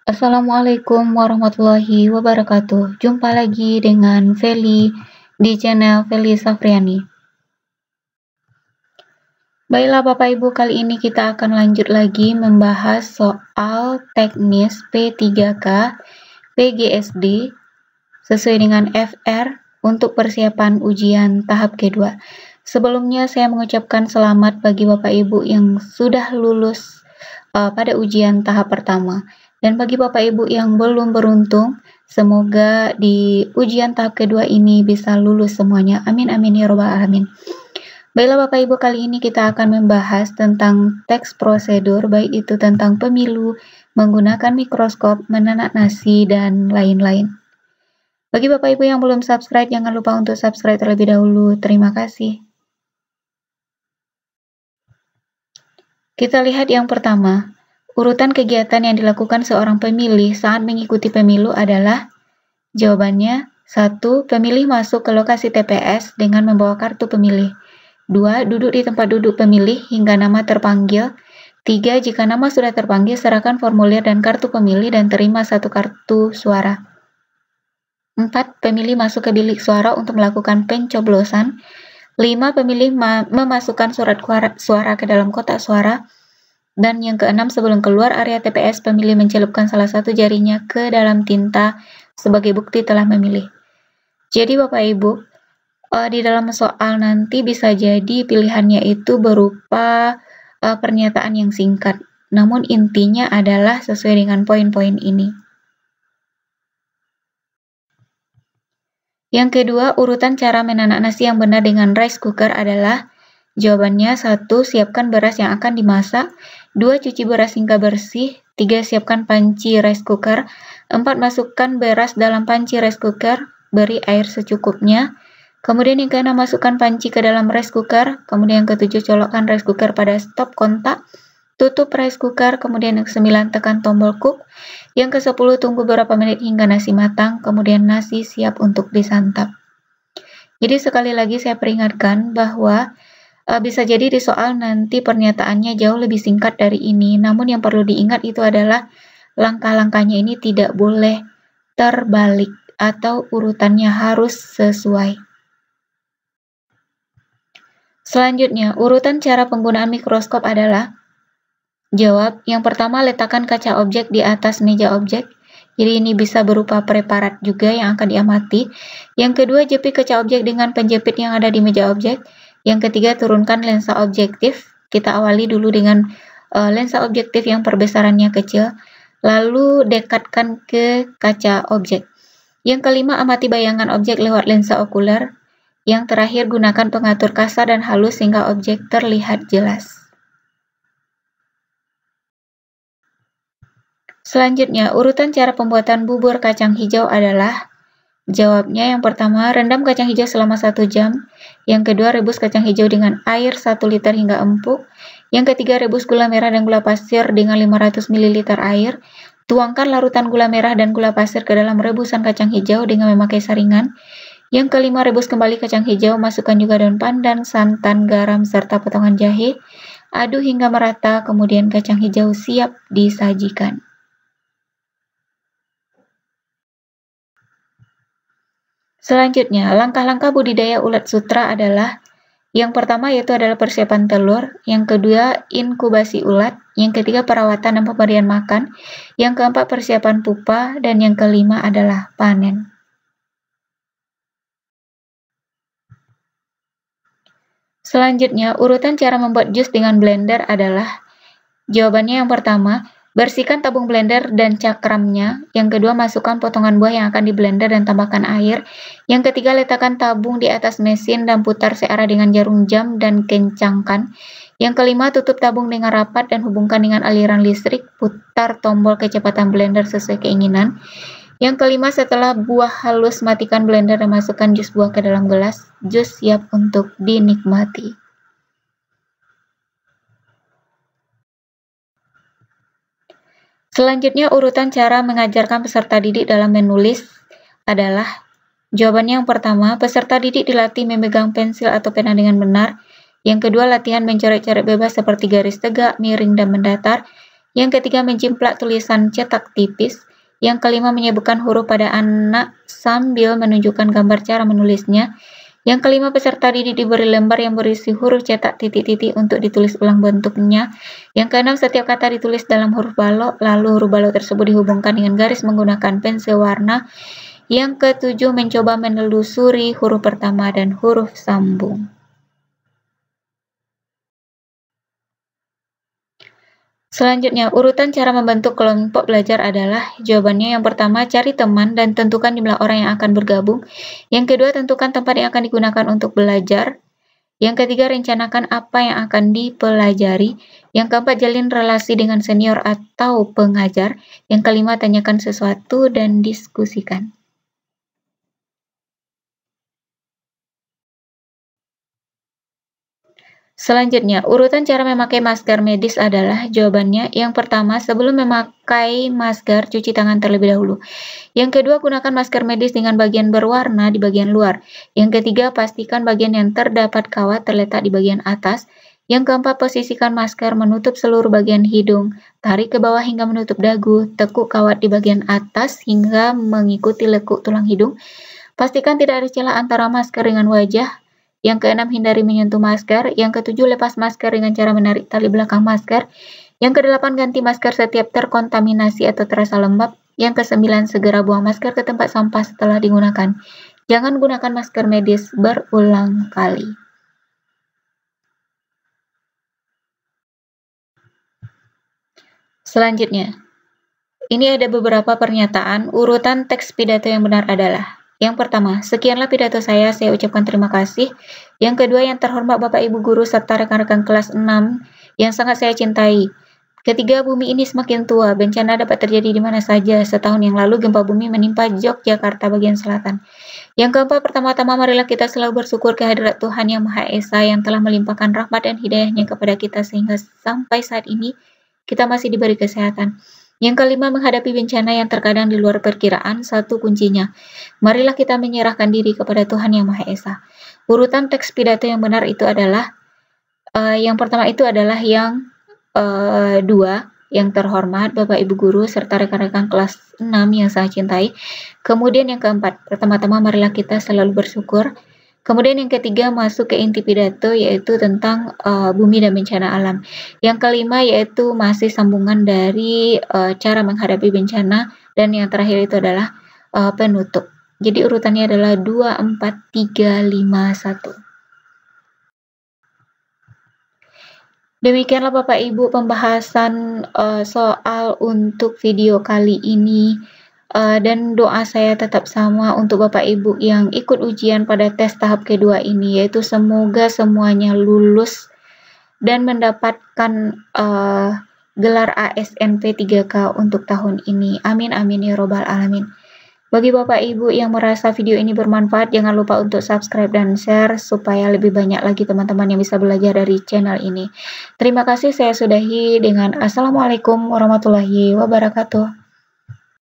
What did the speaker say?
Assalamualaikum warahmatullahi wabarakatuh. Jumpa lagi dengan Feli di channel Feli Safriani. Baiklah Bapak Ibu, kali ini kita akan lanjut lagi membahas soal teknis P3K PGSD sesuai dengan FR untuk persiapan ujian tahap kedua. Sebelumnya saya mengucapkan selamat bagi Bapak Ibu yang sudah lulus pada ujian tahap pertama. Dan bagi Bapak Ibu yang belum beruntung, semoga di ujian tahap kedua ini bisa lulus semuanya. Amin amin ya robbal alamin. Baiklah Bapak Ibu, kali ini kita akan membahas tentang teks prosedur, baik itu tentang pemilu, menggunakan mikroskop, menanak nasi, dan lain-lain. Bagi Bapak Ibu yang belum subscribe, jangan lupa untuk subscribe terlebih dahulu. Terima kasih. Kita lihat yang pertama. Urutan kegiatan yang dilakukan seorang pemilih saat mengikuti pemilu adalah jawabannya 1. Pemilih masuk ke lokasi TPS dengan membawa kartu pemilih. 2. Duduk di tempat duduk pemilih hingga nama terpanggil. 3. Jika nama sudah terpanggil, serahkan formulir dan kartu pemilih dan terima satu kartu suara. 4. Pemilih masuk ke bilik suara untuk melakukan pencoblosan. 5. Pemilih memasukkan surat suara ke dalam kotak suara. Dan yang keenam, sebelum keluar area TPS, pemilih mencelupkan salah satu jarinya ke dalam tinta sebagai bukti telah memilih. Jadi Bapak Ibu, di dalam soal nanti bisa jadi pilihannya itu berupa pernyataan yang singkat. Namun intinya adalah sesuai dengan poin-poin ini. Yang kedua, urutan cara menanak nasi yang benar dengan rice cooker adalah jawabannya 1. Siapkan beras yang akan dimasak. 2. Cuci beras hingga bersih. 3. Siapkan panci rice cooker. 4. Masukkan beras dalam panci rice cooker. Beri air secukupnya. Kemudian yang keenam, masukkan panci ke dalam rice cooker. Kemudian yang ketujuh, colokkan rice cooker pada stop kontak. Tutup rice cooker. Kemudian yang ke-9, tekan tombol cook. Yang ke-10, tunggu beberapa menit hingga nasi matang. Kemudian nasi siap untuk disantap. Jadi sekali lagi saya peringatkan bahwa bisa jadi di soal nanti pernyataannya jauh lebih singkat dari ini, namun yang perlu diingat itu adalah langkah-langkahnya ini tidak boleh terbalik atau urutannya harus sesuai. Selanjutnya, urutan cara penggunaan mikroskop adalah jawab. Yang pertama, letakkan kaca objek di atas meja objek. Jadi ini bisa berupa preparat juga yang akan diamati. Yang kedua, jepit kaca objek dengan penjepit yang ada di meja objek. Yang ketiga, turunkan lensa objektif. Kita awali dulu dengan lensa objektif yang perbesarannya kecil. Lalu dekatkan ke kaca objek. Yang kelima, amati bayangan objek lewat lensa okuler. Yang terakhir, gunakan pengatur kasar dan halus sehingga objek terlihat jelas. Selanjutnya, urutan cara pembuatan bubur kacang hijau adalah jawabnya yang pertama, rendam kacang hijau selama 1 jam. Yang kedua, rebus kacang hijau dengan air 1 liter hingga empuk. Yang ketiga, rebus gula merah dan gula pasir dengan 500 ml air. Tuangkan larutan gula merah dan gula pasir ke dalam rebusan kacang hijau dengan memakai saringan. Yang kelima, rebus kembali kacang hijau, masukkan juga daun pandan, santan, garam, serta potongan jahe. Aduk hingga merata, kemudian kacang hijau siap disajikan. Selanjutnya, langkah-langkah budidaya ulat sutra adalah yang pertama yaitu adalah persiapan telur, yang kedua inkubasi ulat, yang ketiga perawatan dan pemberian makan, yang keempat persiapan pupa, dan yang kelima adalah panen. Selanjutnya, urutan cara membuat jus dengan blender adalah jawabannya yang pertama, bersihkan tabung blender dan cakramnya. Yang kedua, masukkan potongan buah yang akan diblender dan tambahkan air. Yang ketiga, letakkan tabung di atas mesin dan putar searah dengan jarum jam dan kencangkan. Yang kelima, tutup tabung dengan rapat dan hubungkan dengan aliran listrik. Putar tombol kecepatan blender sesuai keinginan. Yang kelima, setelah buah halus, matikan blender dan masukkan jus buah ke dalam gelas. Jus siap untuk dinikmati. Selanjutnya, urutan cara mengajarkan peserta didik dalam menulis adalah jawabannya yang pertama, peserta didik dilatih memegang pensil atau pena dengan benar. Yang kedua, latihan mencoret-coret bebas seperti garis tegak, miring, dan mendatar. Yang ketiga, menjimplak tulisan cetak tipis. Yang kelima, menyebutkan huruf pada anak sambil menunjukkan gambar cara menulisnya. Yang kelima, peserta didik diberi lembar yang berisi huruf cetak titik-titik untuk ditulis ulang bentuknya. Yang keenam, setiap kata ditulis dalam huruf balok, lalu huruf balok tersebut dihubungkan dengan garis menggunakan pensil warna. Yang ketujuh, mencoba menelusuri huruf pertama dan huruf sambung. Selanjutnya, urutan cara membentuk kelompok belajar adalah, jawabannya yang pertama, cari teman dan tentukan jumlah orang yang akan bergabung. Yang kedua, tentukan tempat yang akan digunakan untuk belajar. Yang ketiga, rencanakan apa yang akan dipelajari. Yang keempat, jalin relasi dengan senior atau pengajar. Yang kelima, tanyakan sesuatu dan diskusikan. Selanjutnya, urutan cara memakai masker medis adalah, jawabannya yang pertama, sebelum memakai masker, cuci tangan terlebih dahulu. Yang kedua, gunakan masker medis dengan bagian berwarna di bagian luar. Yang ketiga, pastikan bagian yang terdapat kawat terletak di bagian atas. Yang keempat, posisikan masker menutup seluruh bagian hidung. Tarik ke bawah hingga menutup dagu. Tekuk kawat di bagian atas hingga mengikuti lekuk tulang hidung. Pastikan tidak ada celah antara masker dengan wajah. Yang keenam, hindari menyentuh masker. Yang ketujuh, lepas masker dengan cara menarik tali belakang masker. Yang kedelapan, ganti masker setiap terkontaminasi atau terasa lembab. Yang kesembilan, segera buang masker ke tempat sampah setelah digunakan. Jangan gunakan masker medis berulang kali. Selanjutnya, ini ada beberapa pernyataan. Urutan teks pidato yang benar adalah, yang pertama, sekianlah pidato saya ucapkan terima kasih. Yang kedua, yang terhormat Bapak Ibu Guru serta rekan-rekan kelas 6 yang sangat saya cintai. Ketiga, bumi ini semakin tua, bencana dapat terjadi di mana saja. Setahun yang lalu gempa bumi menimpa Yogyakarta bagian selatan. Yang keempat, pertama-tama marilah kita selalu bersyukur kehadirat Tuhan Yang Maha Esa yang telah melimpahkan rahmat dan hidayah-Nya kepada kita sehingga sampai saat ini kita masih diberi kesehatan. Yang kelima, menghadapi bencana yang terkadang di luar perkiraan, satu kuncinya. Marilah kita menyerahkan diri kepada Tuhan Yang Maha Esa. Urutan teks pidato yang benar itu adalah, yang pertama itu adalah yang dua, yang terhormat Bapak Ibu Guru serta rekan-rekan kelas 6 yang saya cintai. Kemudian yang keempat, pertama-tama marilah kita selalu bersyukur. Kemudian yang ketiga, masuk ke inti pidato, yaitu tentang bumi dan bencana alam. Yang kelima yaitu masih sambungan dari cara menghadapi bencana. Dan yang terakhir itu adalah penutup. Jadi urutannya adalah 2, 4, 3, 5, 1. Demikianlah Bapak Ibu pembahasan soal untuk video kali ini. Dan doa saya tetap sama untuk Bapak Ibu yang ikut ujian pada tes tahap kedua ini, yaitu semoga semuanya lulus dan mendapatkan gelar ASNP 3K untuk tahun ini. Amin amin ya robbal alamin. Bagi Bapak Ibu yang merasa video ini bermanfaat, jangan lupa untuk subscribe dan share supaya lebih banyak lagi teman-teman yang bisa belajar dari channel ini. Terima kasih, saya sudahi dengan Assalamualaikum warahmatullahi wabarakatuh.